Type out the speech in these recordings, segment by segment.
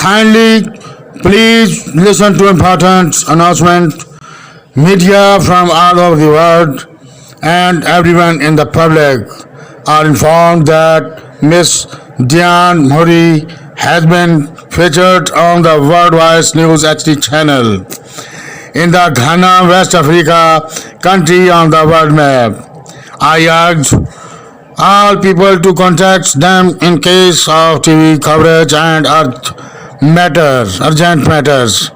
Kindly, please listen to important announcement. Media from all over the world and everyone in the public are informed that Miss Diane Mori has been featured on the Worldwide News HD channel in the Ghana, West Africa country on the world map. I urge all people to contact them in case of TV coverage and urgent matters.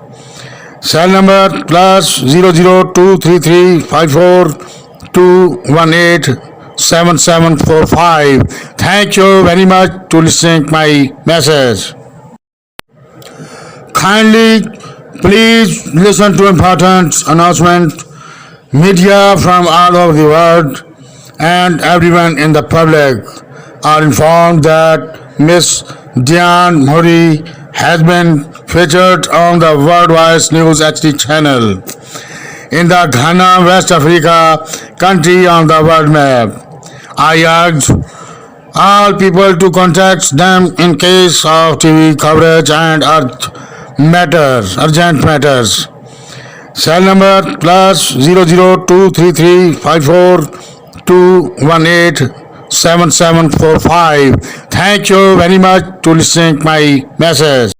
Cell number +002335421877745. Thank you very much to listening my message. Kindly, please listen to important announcement. Media from all over the world and everyone in the public are informed that Miss Diane Mori has been featured on the Worldwide News HD channel in the Ghana, West Africa country on the world map. I urge all people to contact them in case of TV coverage and urgent matters. Cell number +002335421877745. Thank you very much to listening my message.